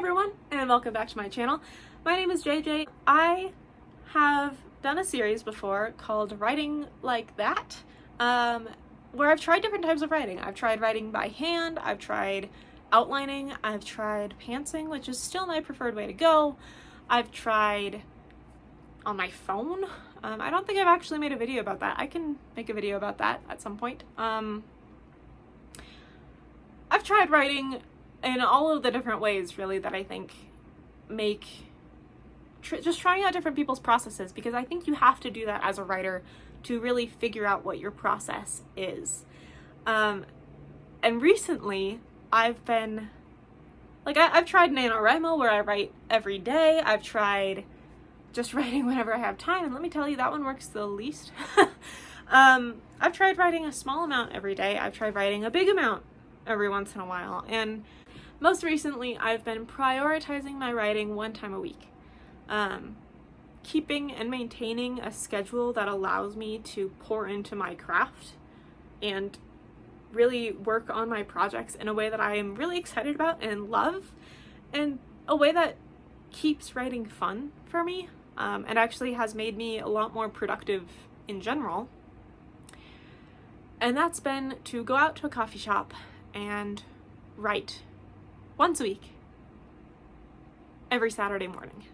everyone, and welcome back to my channel. My name is JJ. I have done a series before called Writing Like That, where I've tried different types of writing. I've tried writing by hand, I've tried outlining, I've tried pantsing, which is still my preferred way to go. I've tried on my phone. I don't think I've actually made a video about that. I can make a video about that at some point. I've tried writing in all of the different ways, really, that I think make just trying out different people's processes, because I think you have to do that as a writer to really figure out what your process is. And recently I've been like, I've tried NaNoWriMo, where I write every day. I've tried just writing whenever I have time, and let me tell you, that one works the least. I've tried writing a small amount every day. I've tried writing a big amount every once in a while, and most recently I've been prioritizing my writing one time a week. Keeping and maintaining a schedule that allows me to pour into my craft and really work on my projects in a way that I am really excited about and love, and a way that keeps writing fun for me, and actually has made me a lot more productive in general. And that's been to go out to a coffee shop and write once a week, every Saturday morning.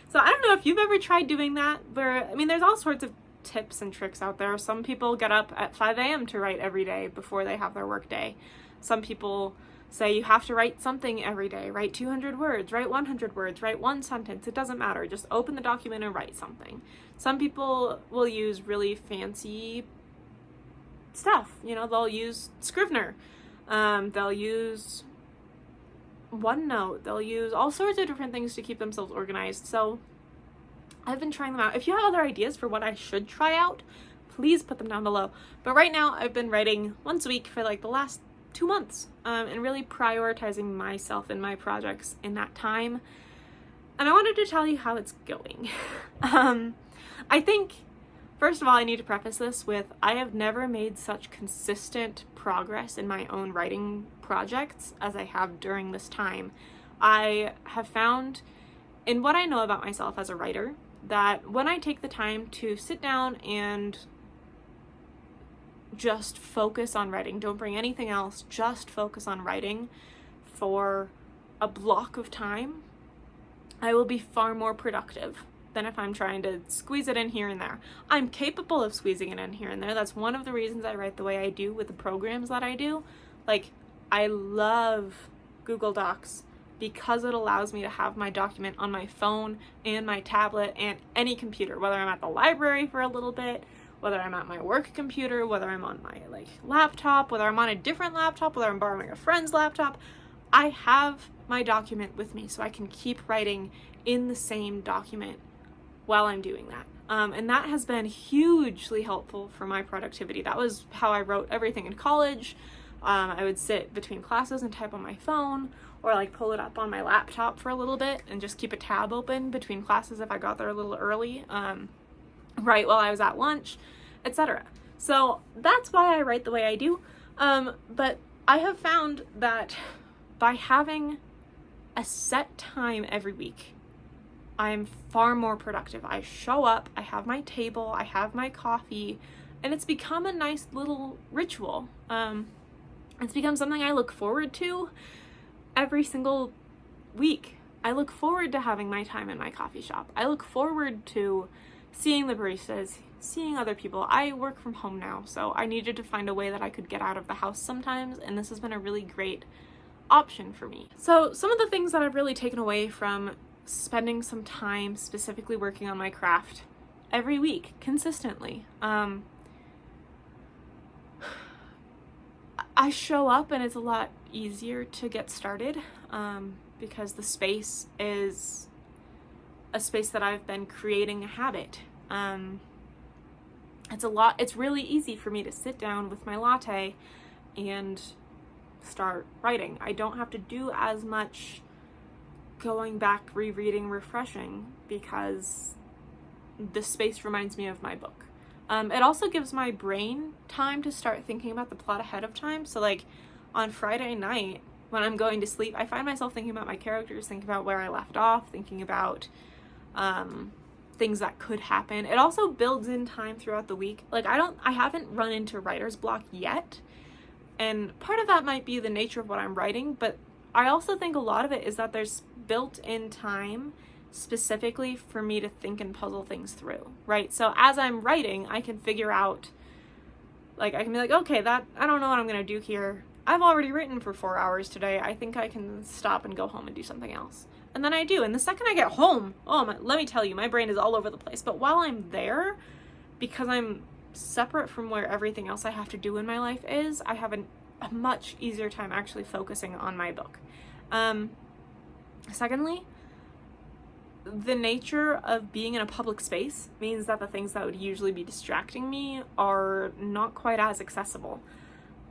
So I don't know if you've ever tried doing that, where, I mean, there's all sorts of tips and tricks out there. Some people get up at 5 a.m. to write every day before they have their work day. Some people say you have to write something every day, write 200 words, write 100 words, write one sentence. It doesn't matter. Just open the document and write something. Some people will use really fancy stuff. You know, they'll use Scrivener. They'll use OneNote. They'll use all sorts of different things to keep themselves organized. So I've been trying them out. If you have other ideas for what I should try out, please put them down below. But right now I've been writing once a week for like the last 2 months, and really prioritizing myself and my projects in that time. And I wanted to tell you how it's going. I think, first of all, I need to preface this with, I have never made such consistent progress in my own writing projects as I have during this time. I have found, in what I know about myself as a writer, that when I take the time to sit down and just focus on writing, don't bring anything else, just focus on writing for a block of time, I will be far more productive than if I'm trying to squeeze it in here and there. I'm capable of squeezing it in here and there. That's one of the reasons I write the way I do with the programs that I do. Like, I love Google Docs because it allows me to have my document on my phone and my tablet and any computer, whether I'm at the library for a little bit, whether I'm at my work computer, whether I'm on my laptop, whether I'm on a different laptop, whether I'm borrowing a friend's laptop. I have my document with me so I can keep writing in the same document while I'm doing that. And that has been hugely helpful for my productivity. That was how I wrote everything in college. I would sit between classes and type on my phone, or pull it up on my laptop for a little bit and just keep a tab open between classes if I got there a little early, right while I was at lunch, etc. So that's why I write the way I do. But I have found that by having a set time every week, I'm far more productive. I show up, I have my table, I have my coffee, and it's become a nice little ritual. It's become something I look forward to every single week. I look forward to having my time in my coffee shop. I look forward to seeing the baristas, seeing other people. I work from home now, so I needed to find a way that I could get out of the house sometimes, and this has been a really great option for me. So some of the things that I've really taken away from spending some time specifically working on my craft every week consistently. I show up and it's a lot easier to get started, because the space is a space that I've been creating a habit. It's really easy for me to sit down with my latte and start writing. I don't have to do as much going back, rereading, refreshing, because the space reminds me of my book. It also gives my brain time to start thinking about the plot ahead of time. So on Friday night, when I'm going to sleep, I find myself thinking about my characters, thinking about where I left off, thinking about things that could happen. It also builds in time throughout the week. Like I haven't run into writer's block yet. And part of that might be the nature of what I'm writing, but I also think a lot of it is that there's built-in time specifically for me to think and puzzle things through, right? So as I'm writing, I can figure out, like, I can be like, okay, I don't know what I'm going to do here. I've already written for 4 hours today. I think I can stop and go home and do something else. And then I do. And the second I get home, let me tell you, my brain is all over the place. But while I'm there, because I'm separate from where everything else I have to do in my life is, I have a much easier time actually focusing on my book. Secondly, the nature of being in a public space means that the things that would usually be distracting me are not quite as accessible.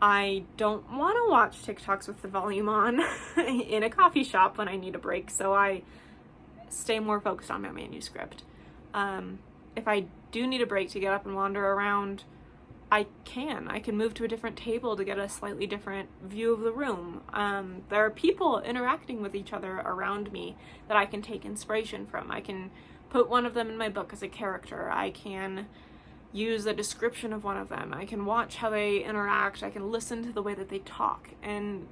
I don't want to watch TikToks with the volume on in a coffee shop when I need a break, so I stay more focused on my manuscript. If I do need a break to get up and wander around, I can move to a different table to get a slightly different view of the room. There are people interacting with each other around me that I can take inspiration from. I can put one of them in my book as a character. I can use a description of one of them. I can watch how they interact. I can listen to the way that they talk. And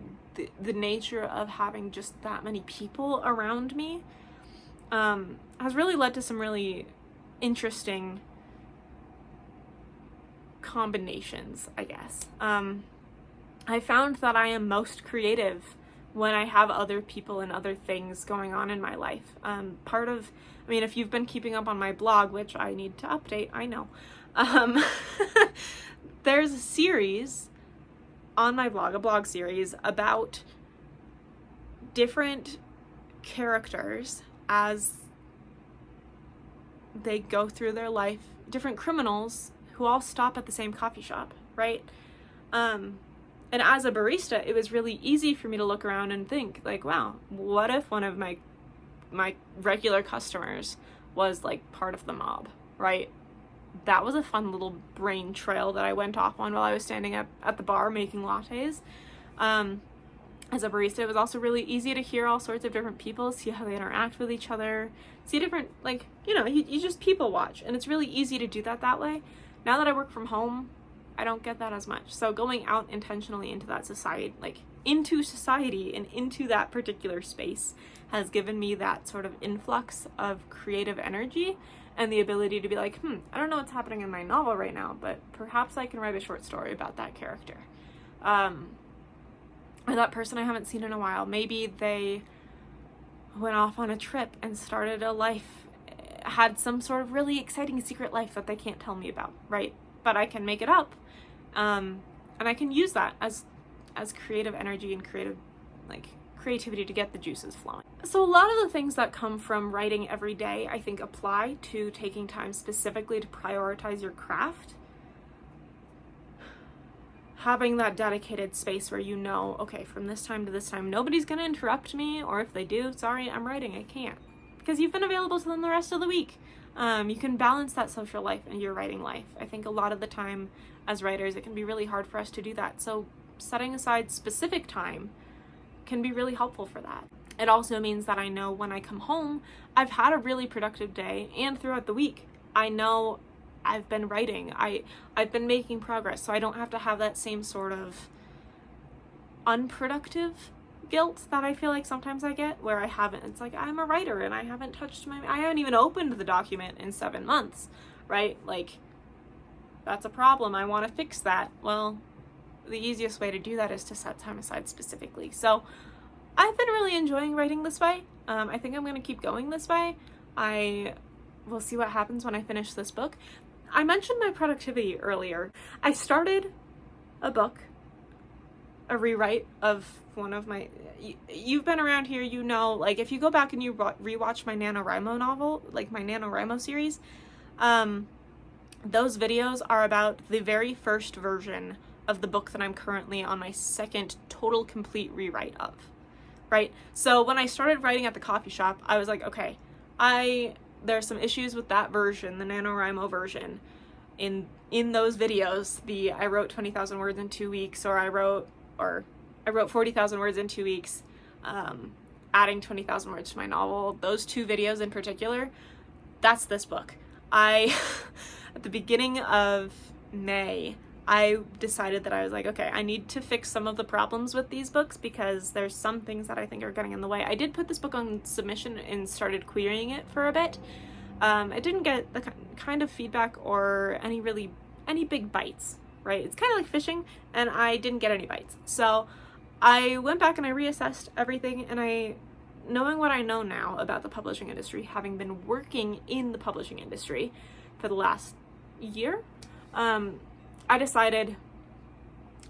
the nature of having just that many people around me has really led to some really interesting combinations, I guess. I found that I am most creative when I have other people and other things going on in my life. If you've been keeping up on my blog, which I need to update, I know. There's a series on my blog, a blog series about different characters as they go through their life, different criminals who all stop at the same coffee shop, right? And as a barista, it was really easy for me to look around and think, like, wow, what if one of my regular customers was like part of the mob, right? That was a fun little brain trail that I went off on while I was standing up at the bar making lattes. As a barista, it was also really easy to hear all sorts of different people, see how they interact with each other, see different, you just people watch, and it's really easy to do that way. Now that I work from home, I don't get that as much. So going out intentionally into that society, into society and into that particular space has given me that sort of influx of creative energy and the ability to be like, I don't know what's happening in my novel right now, but perhaps I can write a short story about that character. Or that person I haven't seen in a while. Maybe they went off on a trip and started a life, had some sort of really exciting secret life that they can't tell me about, right? But I can make it up. And I can use that as creative energy and creativity to get the juices flowing. So a lot of the things that come from writing every day, I think, apply to taking time specifically to prioritize your craft. Having that dedicated space where you know, okay, from this time to this time, nobody's going to interrupt me, or if they do, sorry, I'm writing, I can't. Because you've been available to them the rest of the week. You can balance that social life and your writing life. I think a lot of the time as writers, it can be really hard for us to do that. So setting aside specific time can be really helpful for that. It also means that I know when I come home, I've had a really productive day, and throughout the week, I know I've been writing. I've been making progress, so I don't have to have that same sort of unproductive guilt that I feel like sometimes I get, where I haven't, it's like, I'm a writer and I haven't even opened the document in 7 months, right? Like, that's a problem. I want to fix that. Well, the easiest way to do that is to set time aside specifically. So I've been really enjoying writing this way. I think I'm going to keep going this way. I will see what happens when I finish this book. I mentioned my productivity earlier. I started a book, a rewrite of one of my, you've been around here, you know, like if you go back and you rewatch my NaNoWriMo novel, like my NaNoWriMo series, those videos are about the very first version of the book that I'm currently on my second total complete rewrite of, right? So when I started writing at the coffee shop, I was like, okay, there's some issues with that version, the NaNoWriMo version. In those videos, I wrote 20,000 words in 2 weeks, or I wrote 40,000 words in 2 weeks, adding 20,000 words to my novel. Those 2 videos in particular, that's this book. At the beginning of May, I decided that I was like, okay, I need to fix some of the problems with these books because there's some things that I think are getting in the way. I did put this book on submission and started querying it for a bit. It didn't get the kind of feedback or any big bites, right? It's kind of like fishing, and I didn't get any bites. So I went back and I reassessed everything, and knowing what I know now about the publishing industry, having been working in the publishing industry for the last year, I decided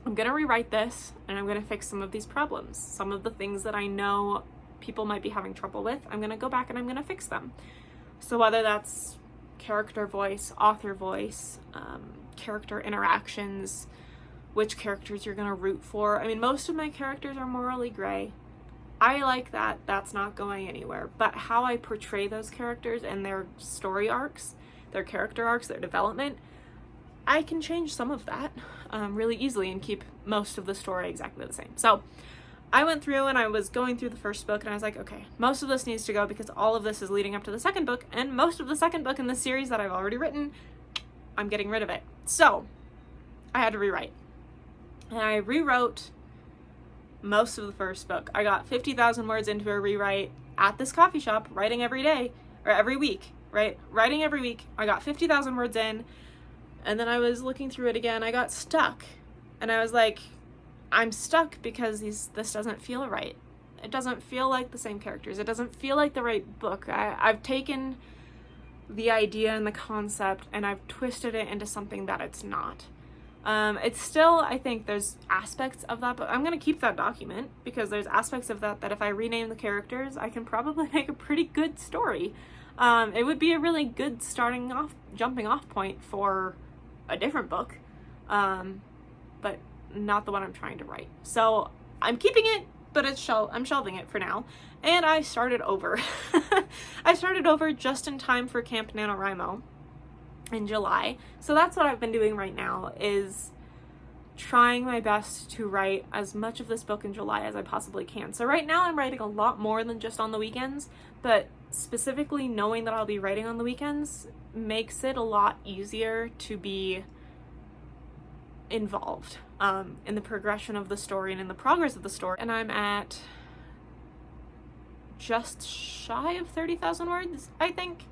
I'm going to rewrite this and I'm going to fix some of these problems. Some of the things that I know people might be having trouble with, I'm going to go back and I'm going to fix them. So whether that's character voice, author voice, character interactions, which characters you're going to root for. I mean, most of my characters are morally gray. I like that. That's not going anywhere. But how I portray those characters and their story arcs, their character arcs, their development, I can change some of that really easily and keep most of the story exactly the same. So I went through and I was going through the first book and I was like, okay, most of this needs to go because all of this is leading up to the second book, and most of the second book in the series that I've already written, I'm getting rid of it. So I had to rewrite. And I rewrote most of the first book. I got 50,000 words into a rewrite at this coffee shop, writing every day, or every week, right? Writing every week. I got 50,000 words in, and then I was looking through it again. I got stuck. And I was like, I'm stuck because this doesn't feel right. It doesn't feel like the same characters. It doesn't feel like the right book. I've taken the idea and the concept and I've twisted it into something that it's not. It's still, I think there's aspects of that, but I'm going to keep that document because there's aspects of that if I rename the characters, I can probably make a pretty good story. It would be a really good jumping off point for a different book, but not the one I'm trying to write. So I'm keeping it, but I'm shelving it for now. And I started over. I started over just in time for Camp NaNoWriMo in July. So that's what I've been doing right now, is trying my best to write as much of this book in July as I possibly can. So right now I'm writing a lot more than just on the weekends, but specifically knowing that I'll be writing on the weekends makes it a lot easier to be involved in the progression of the story and in the progress of the story. And I'm at just shy of 30,000 words, I think.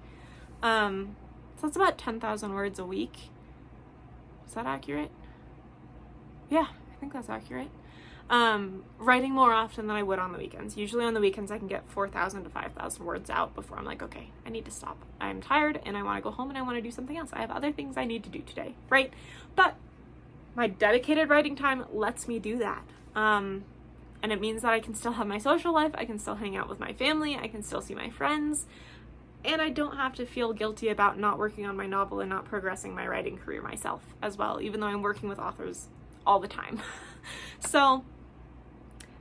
So that's about 10,000 words a week. Is that accurate? Yeah, I think that's accurate. Writing more often than I would on the weekends. Usually on the weekends I can get 4,000 to 5,000 words out before I'm like, okay, I need to stop. I'm tired and I want to go home and I want to do something else. I have other things I need to do today, right? But my dedicated writing time lets me do that. And it means that I can still have my social life, I can still hang out with my family, I can still see my friends, and I don't have to feel guilty about not working on my novel and not progressing my writing career myself as well, even though I'm working with authors all the time. So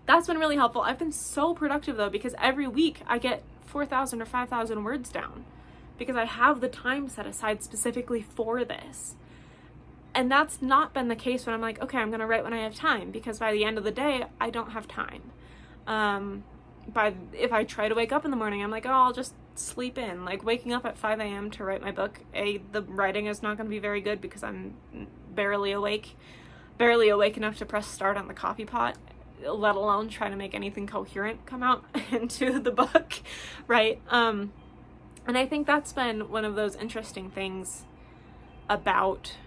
that's been really helpful. I've been so productive though, because every week I get 4,000 or 5,000 words down because I have the time set aside specifically for this. And that's not been the case when I'm like, okay, I'm going to write when I have time, because by the end of the day, I don't have time. If I try to wake up in the morning, I'm like, oh, I'll just sleep in. Like waking up at 5 a.m. to write my book, the writing is not going to be very good because I'm barely awake enough to press start on the coffee pot, let alone try to make anything coherent come out into the book, right? And I think that's been one of those interesting things about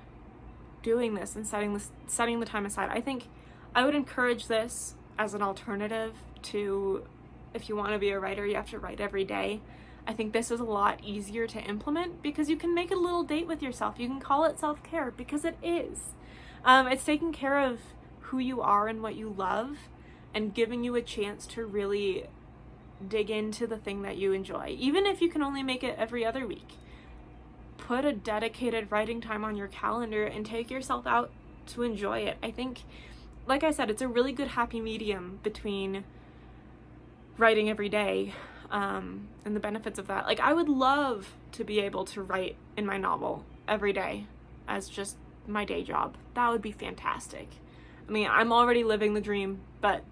doing this and setting the time aside. I think I would encourage this as an alternative to, if you want to be a writer, you have to write every day. I think this is a lot easier to implement because you can make a little date with yourself. You can call it self-care, because it is. It's taking care of who you are and what you love and giving you a chance to really dig into the thing that you enjoy. Even if you can only make it every other week, put a dedicated writing time on your calendar and take yourself out to enjoy it. I think, like I said, it's a really good happy medium between writing every day and the benefits of that. Like, I would love to be able to write in my novel every day as just my day job. That would be fantastic. I mean, I'm already living the dream, but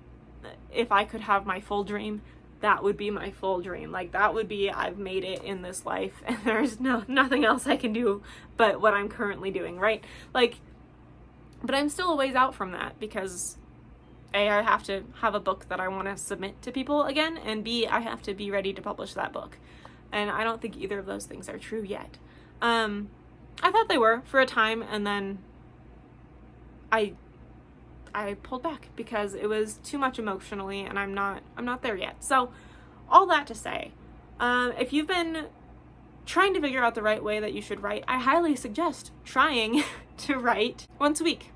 if I could have my full dream, that would be my full dream. Like, that would be, I've made it in this life and there's nothing else I can do but what I'm currently doing, right? Like, but I'm still a ways out from that because A, I have to have a book that I want to submit to people again, and B, I have to be ready to publish that book. And I don't think either of those things are true yet. I thought they were for a time, and then I pulled back because it was too much emotionally, and I'm not there yet. So all that to say, if you've been trying to figure out the right way that you should write, I highly suggest trying to write once a week.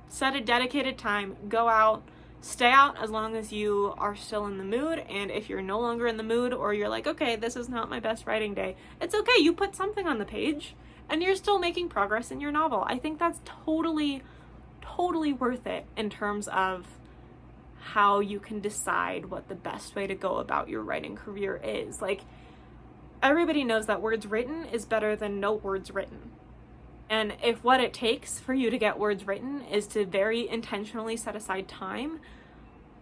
Set a dedicated time, go out, stay out as long as you are still in the mood, and if you're no longer in the mood or you're like, okay, this is not my best writing day, it's okay, you put something on the page and you're still making progress in your novel. I think that's totally worth it in terms of how you can decide what the best way to go about your writing career is. Like, everybody knows that words written is better than no words written. And if what it takes for you to get words written is to very intentionally set aside time,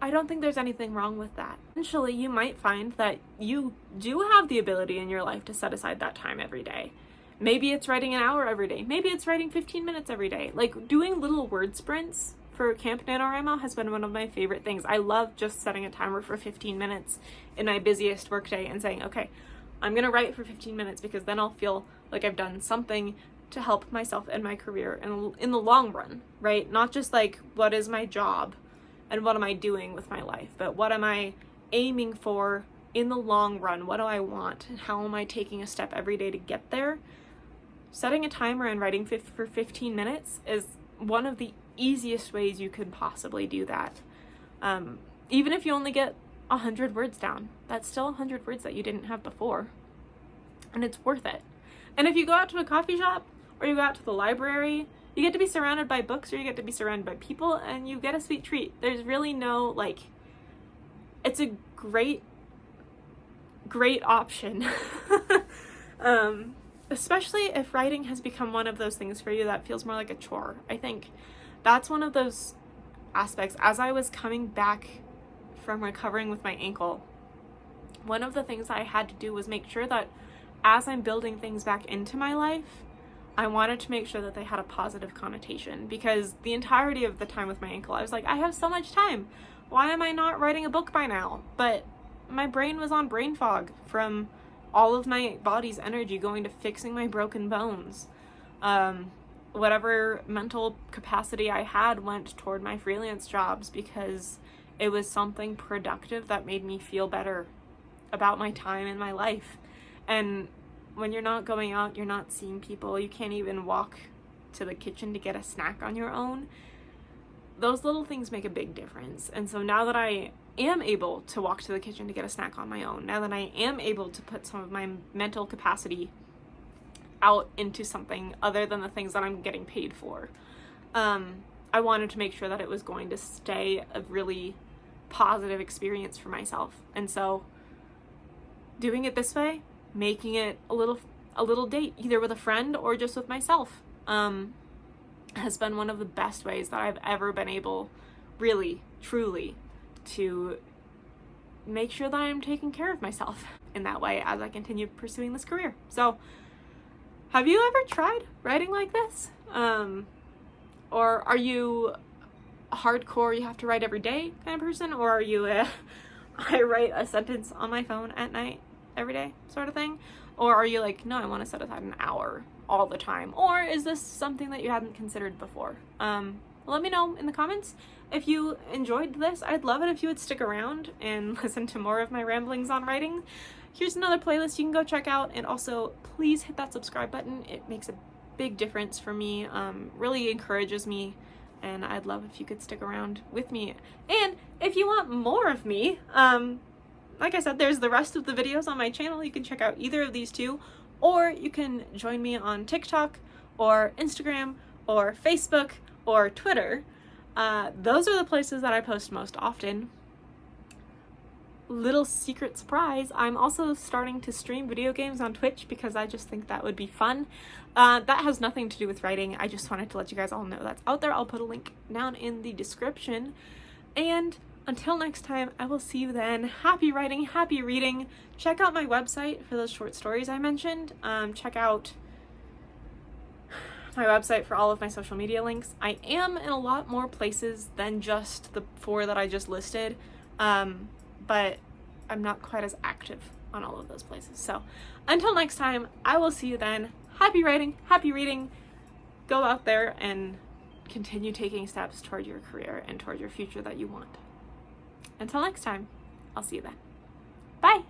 I don't think there's anything wrong with that. Eventually, you might find that you do have the ability in your life to set aside that time every day. Maybe it's writing an hour every day. Maybe it's writing 15 minutes every day. Like, doing little word sprints for Camp NaNoWriMo has been one of my favorite things. I love just setting a timer for 15 minutes in my busiest workday and saying, okay, I'm going to write for 15 minutes because then I'll feel like I've done something to help myself and my career in the long run, right? Not just like, what is my job and what am I doing with my life, but what am I aiming for in the long run? What do I want? And how am I taking a step every day to get there? Setting a timer and writing for 15 minutes is one of the easiest ways you could possibly do that. Even if you only get 100 words down, that's still 100 words that you didn't have before. And it's worth it. And if you go out to a coffee shop or you go out to the library, you get to be surrounded by books or you get to be surrounded by people and you get a sweet treat. There's really no, like, it's a great option. Especially if writing has become one of those things for you that feels more like a chore. I think that's one of those aspects. As I was coming back from recovering with my ankle, one of the things I had to do was make sure that as I'm building things back into my life, I wanted to make sure that they had a positive connotation, because the entirety of the time with my ankle, I was like, I have so much time. Why am I not writing a book by now? But my brain was on brain fog from all of my body's energy going to fixing my broken bones. Whatever mental capacity I had went toward my freelance jobs because it was something productive that made me feel better about my time in my life. And when you're not going out, you're not seeing people, you can't even walk to the kitchen to get a snack on your own. Those little things make a big difference. And so now that I am able to walk to the kitchen to get a snack on my own, now that I am able to put some of my mental capacity out into something other than the things that I'm getting paid for, I wanted to make sure that it was going to stay a really positive experience for myself. And so doing it this way, making it a little date, either with a friend or just with myself, has been one of the best ways that I've ever been able, really, truly, to make sure that I'm taking care of myself in that way as I continue pursuing this career. So, have you ever tried writing like this? Or are you a hardcore, you have to write every day kind of person? Or are you I write a sentence on my phone at night every day sort of thing? Or are you like, no, I want to set aside an hour all the time? Or is this something that you hadn't considered before? Let me know in the comments if you enjoyed this. I'd love it if you would stick around and listen to more of my ramblings on writing. Here's another playlist you can go check out, and also please hit that subscribe button. It makes a big difference for me, really encourages me, and I'd love if you could stick around with me. And if you want more of me, like I said, there's the rest of the videos on my channel. You can check out either of these two, or you can join me on TikTok or Instagram or Facebook or Twitter. Those are the places that I post most often. little secret surprise, I'm also starting to stream video games on Twitch because I just think that would be fun. That has nothing to do with writing. I just wanted to let you guys all know that's out there. I'll put a link down in the description. And until next time, I will see you then. Happy writing, happy reading. Check out my website for those short stories I mentioned. Check out my website for all of my social media links. I am in a lot more places than just the 4 that I just listed, but I'm not quite as active on all of those places. So until next time, I will see you then. Happy writing, happy reading. Go out there and continue taking steps toward your career and toward your future that you want. Until next time, I'll see you then. Bye!